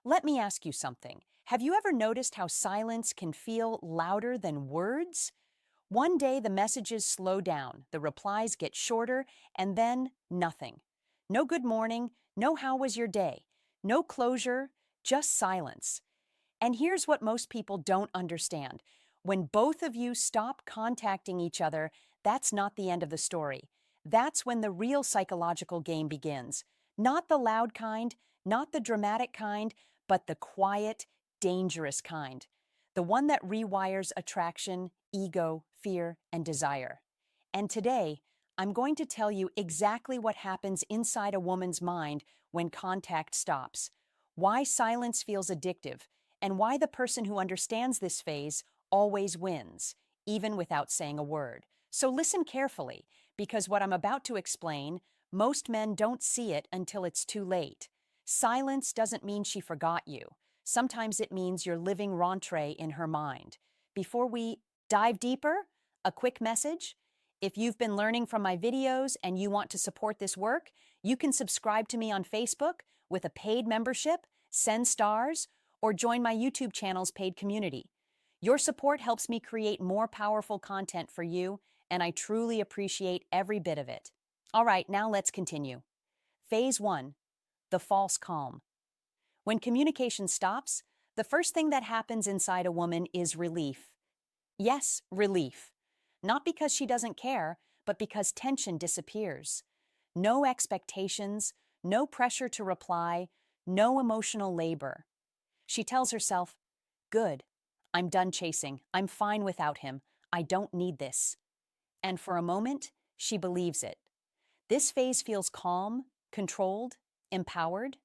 Let me ask you something. Have you ever noticed how silence can feel louder than words? One day the messages slow down, the replies get shorter, and then nothing. No good morning, no how was your day, no closure, just silence. And here's what most people don't understand. When both of you stop contacting each other, that's not the end of the story. That's when the real psychological game begins. Not the loud kind, not the dramatic kind, but the quiet, dangerous kind. The one that rewires attraction, ego, fear, and desire. And today, I'm going to tell you exactly what happens inside a woman's mind when contact stops, why silence feels addictive, and why the person who understands this phase always wins, even without saying a word. So listen carefully, because what I'm about to explain, most men don't see it until it's too late. Silence doesn't mean she forgot you. Sometimes it means you're living rentree in her mind. Before we dive deeper, a quick message. If you've been learning from my videos and you want to support this work, you can subscribe to me on Facebook with a paid membership, send stars, or join my YouTube channel's paid community. Your support helps me create more powerful content for you, and I truly appreciate every bit of it. All right, now let's continue. Phase 1, the false calm. When communication stops, the first thing that happens inside a woman is relief. Yes, relief. Not because she doesn't care, but because tension disappears. No expectations, no pressure to reply, no emotional labor. She tells herself, "Good, I'm done chasing. I'm fine without him. I don't need this." And for a moment, she believes it. This phase feels calm, controlled, empowered.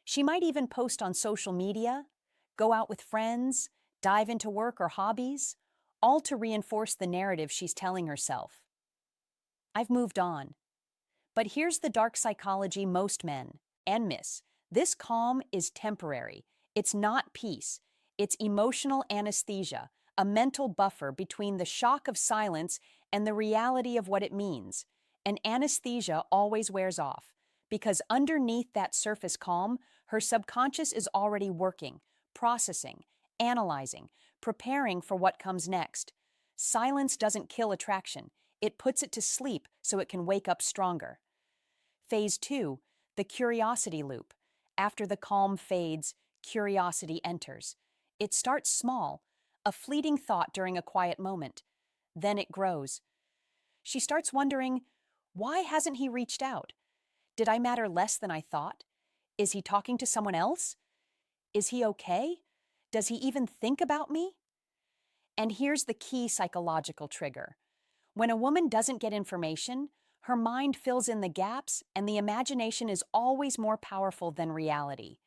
She might even post on social media, go out with friends, dive into work or hobbies, all to reinforce the narrative she's telling herself. I've moved on. But here's the dark psychology most men and miss. This calm is temporary. It's not peace. It's emotional anesthesia, a mental buffer between the shock of silence and the reality of what it means. And anesthesia always wears off, because underneath that surface calm, her subconscious is already working, processing, analyzing, preparing for what comes next. Silence doesn't kill attraction. It puts it to sleep so it can wake up stronger. Phase 2, the curiosity loop. After the calm fades, curiosity enters. It starts small, a fleeting thought during a quiet moment. Then it grows. She starts wondering, why hasn't he reached out? Did I matter less than I thought? Is he talking to someone else? Is he okay? Does he even think about me? And here's the key psychological trigger. When a woman doesn't get information, her mind fills in the gaps, and the imagination is always more powerful than reality.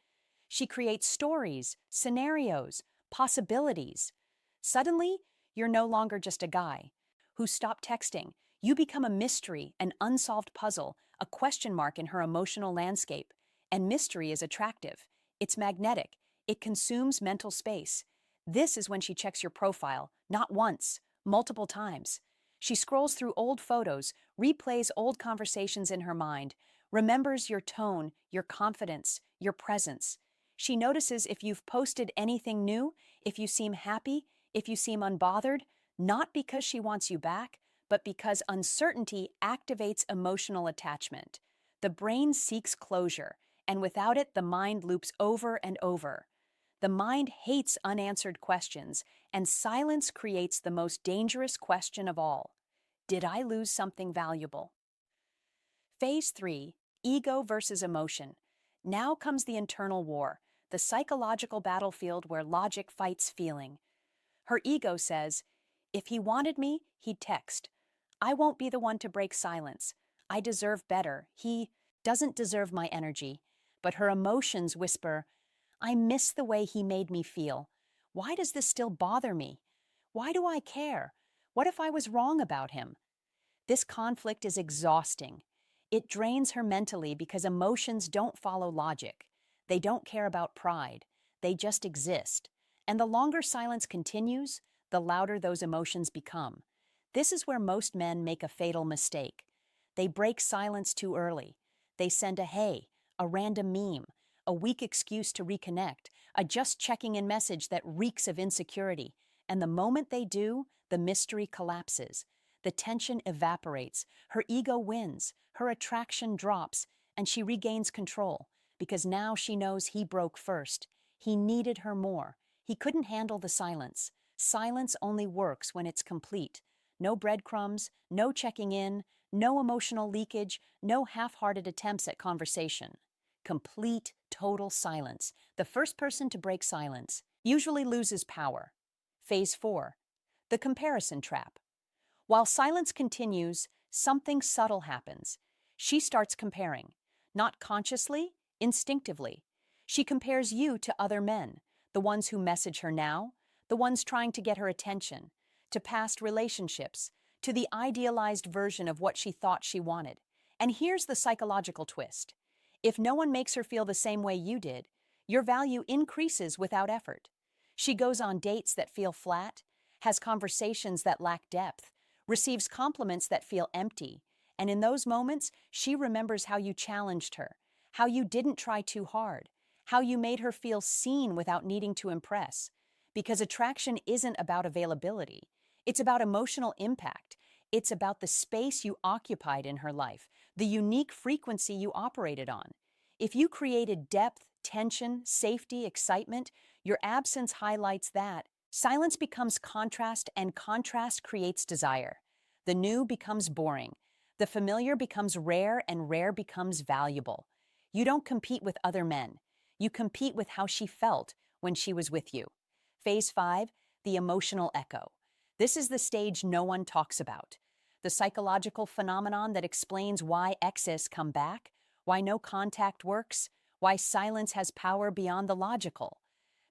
She creates stories, scenarios, possibilities. Suddenly, you're no longer just a guy who stopped texting. You become a mystery, an unsolved puzzle, a question mark in her emotional landscape. And mystery is attractive. It's magnetic. It consumes mental space. This is when she checks your profile, not once, multiple times. She scrolls through old photos, replays old conversations in her mind, remembers your tone, your confidence, your presence. She notices if you've posted anything new, if you seem happy, if you seem unbothered, not because she wants you back, but because uncertainty activates emotional attachment. The brain seeks closure, and without it, the mind loops over and over. The mind hates unanswered questions, and silence creates the most dangerous question of all. Did I lose something valuable? Phase 3, ego versus emotion. Now comes the internal war, the psychological battlefield where logic fights feeling. Her ego says, if he wanted me, he'd text. I won't be the one to break silence. I deserve better. He doesn't deserve my energy. But her emotions whisper, I miss the way he made me feel. Why does this still bother me? Why do I care? What if I was wrong about him? This conflict is exhausting. It drains her mentally because emotions don't follow logic. They don't care about pride. They just exist. And the longer silence continues, the louder those emotions become. This is where most men make a fatal mistake. They break silence too early. They send a hey, a random meme, a weak excuse to reconnect, a just checking in message that reeks of insecurity. And the moment they do, the mystery collapses. The tension evaporates, her ego wins, her attraction drops, and she regains control, because now she knows he broke first. He needed her more. He couldn't handle the silence. Silence only works when it's complete. No breadcrumbs, no checking in, no emotional leakage, no half-hearted attempts at conversation. Complete, total silence. The first person to break silence usually loses power. Phase 4. The comparison trap. While silence continues, something subtle happens. She starts comparing, not consciously, instinctively. She compares you to other men, the ones who message her now, the ones trying to get her attention, to past relationships, to the idealized version of what she thought she wanted. And here's the psychological twist. If no one makes her feel the same way you did, your value increases without effort. She goes on dates that feel flat, has conversations that lack depth, receives compliments that feel empty, and in those moments, she remembers how you challenged her, how you didn't try too hard, how you made her feel seen without needing to impress. Because attraction isn't about availability. It's about emotional impact. It's about the space you occupied in her life, the unique frequency you operated on. If you created depth, tension, safety, excitement, your absence highlights that. Silence becomes contrast, and contrast creates desire. The new becomes boring. The familiar becomes rare, and rare becomes valuable. You don't compete with other men. You compete with how she felt when she was with you. Phase 5, the emotional echo. This is the stage no one talks about. The psychological phenomenon that explains why exes come back, why no contact works, why silence has power beyond the logical.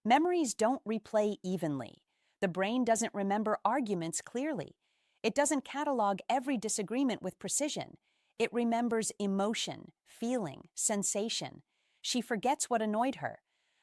Memories don't replay evenly. The brain doesn't remember arguments clearly. It doesn't catalog every disagreement with precision. It remembers emotion, feeling, sensation. She forgets what annoyed her.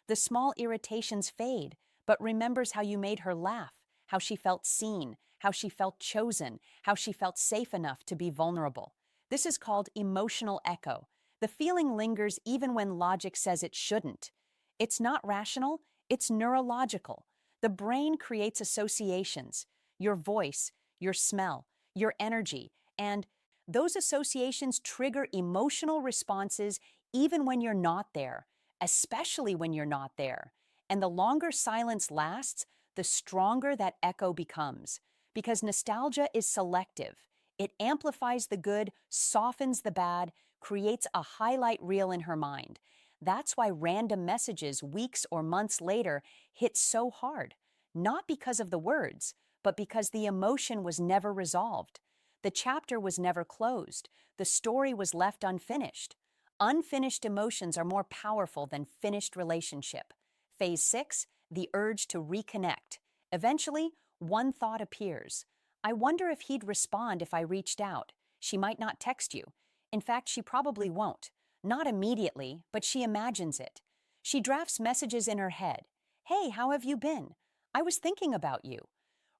The small irritations fade, but remembers how you made her laugh, how she felt seen, how she felt chosen, how she felt safe enough to be vulnerable. This is called emotional echo. The feeling lingers even when logic says it shouldn't. It's not rational, it's neurological. The brain creates associations, your voice, your smell, your energy, and those associations trigger emotional responses even when you're not there, especially when you're not there. And the longer silence lasts, the stronger that echo becomes. Because nostalgia is selective. It amplifies the good, softens the bad, creates a highlight reel in her mind. That's why random messages weeks or months later hit so hard. Not because of the words, but because the emotion was never resolved. The chapter was never closed. The story was left unfinished. Unfinished emotions are more powerful than finished relationship. Phase 6, the urge to reconnect. Eventually, one thought appears. I wonder if he'd respond if I reached out. She might not text you. In fact, she probably won't. Not immediately, but she imagines it. She drafts messages in her head. Hey, how have you been? I was thinking about you.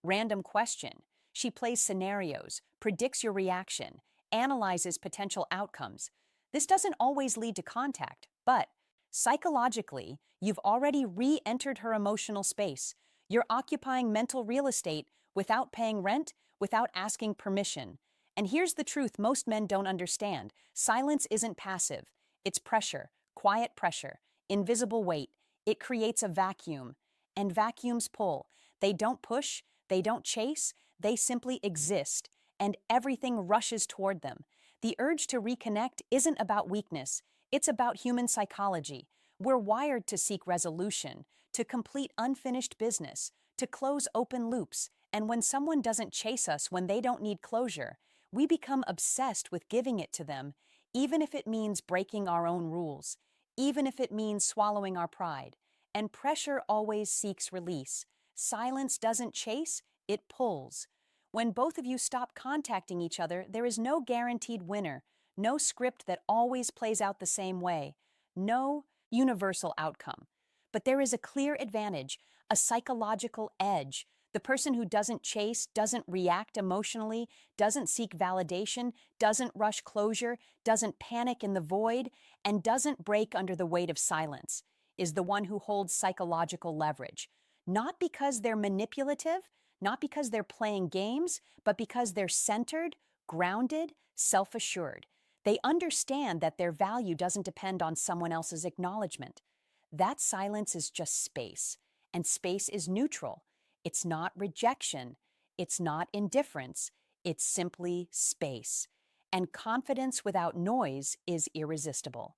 Random question. She plays scenarios, predicts your reaction, analyzes potential outcomes. This doesn't always lead to contact, but psychologically, you've already re-entered her emotional space. You're occupying mental real estate without paying rent, without asking permission. And here's the truth most men don't understand. Silence isn't passive. It's pressure, quiet pressure, invisible weight. It creates a vacuum. And vacuums pull. They don't push, they don't chase, they simply exist. And everything rushes toward them. The urge to reconnect isn't about weakness. It's about human psychology. We're wired to seek resolution, to complete unfinished business, to close open loops. And when someone doesn't chase us when they don't need closure, we become obsessed with giving it to them, even if it means breaking our own rules, even if it means swallowing our pride. And pressure always seeks release. Silence doesn't chase, it pulls. When both of you stop contacting each other, there is no guaranteed winner, no script that always plays out the same way, no universal outcome. But there is a clear advantage, a psychological edge. The person who doesn't chase, doesn't react emotionally, doesn't seek validation, doesn't rush closure, doesn't panic in the void, and doesn't break under the weight of silence is the one who holds psychological leverage. Not because they're manipulative, not because they're playing games, but because they're centered, grounded, self-assured. They understand that their value doesn't depend on someone else's acknowledgement. That silence is just space, and space is neutral. It's not rejection, it's not indifference, it's simply space. And confidence without noise is irresistible.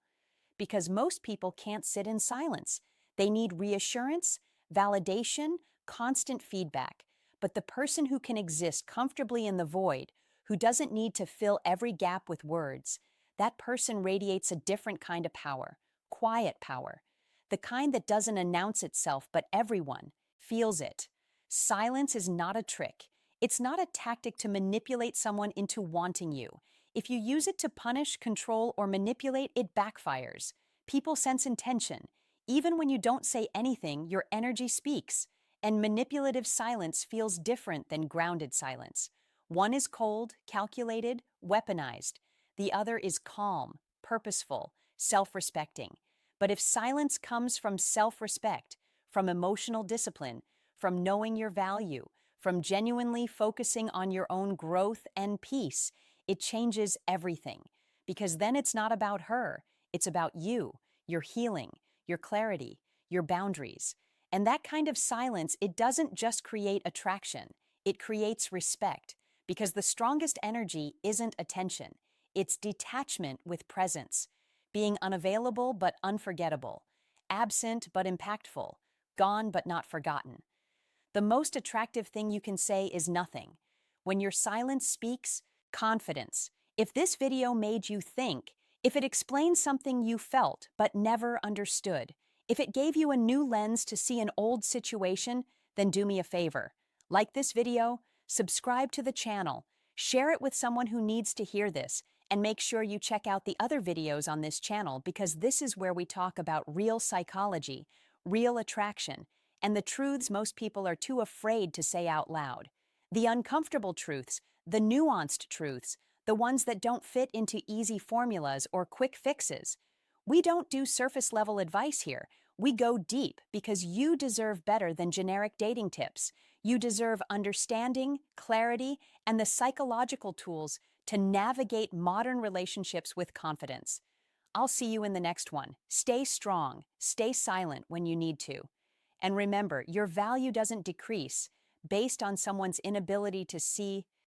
Because most people can't sit in silence. They need reassurance, validation, constant feedback. But the person who can exist comfortably in the void, who doesn't need to fill every gap with words, that person radiates a different kind of power, quiet power, the kind that doesn't announce itself, but everyone feels it. Silence is not a trick. It's not a tactic to manipulate someone into wanting you. If you use it to punish, control, or manipulate, it backfires. People sense intention. Even when you don't say anything, your energy speaks. And manipulative silence feels different than grounded silence. One is cold, calculated, weaponized. The other is calm, purposeful, self-respecting. But if silence comes from self-respect, from emotional discipline, from knowing your value, from genuinely focusing on your own growth and peace, it changes everything. Because then it's not about her, it's about you, your healing, your clarity, your boundaries. And that kind of silence, it doesn't just create attraction, it creates respect. Because the strongest energy isn't attention, it's detachment with presence, being unavailable but unforgettable, absent but impactful, gone but not forgotten. The most attractive thing you can say is nothing. When your silence speaks, confidence. If this video made you think, if it explained something you felt but never understood, if it gave you a new lens to see an old situation, then do me a favor. Like this video, subscribe to the channel, share it with someone who needs to hear this, and make sure you check out the other videos on this channel because this is where we talk about real psychology, real attraction, and the truths most people are too afraid to say out loud. The uncomfortable truths, the nuanced truths, the ones that don't fit into easy formulas or quick fixes. We don't do surface-level advice here. We go deep because you deserve better than generic dating tips. You deserve understanding, clarity, and the psychological tools to navigate modern relationships with confidence. I'll see you in the next one. Stay strong, stay silent when you need to. And remember, your value doesn't decrease based on someone's inability to see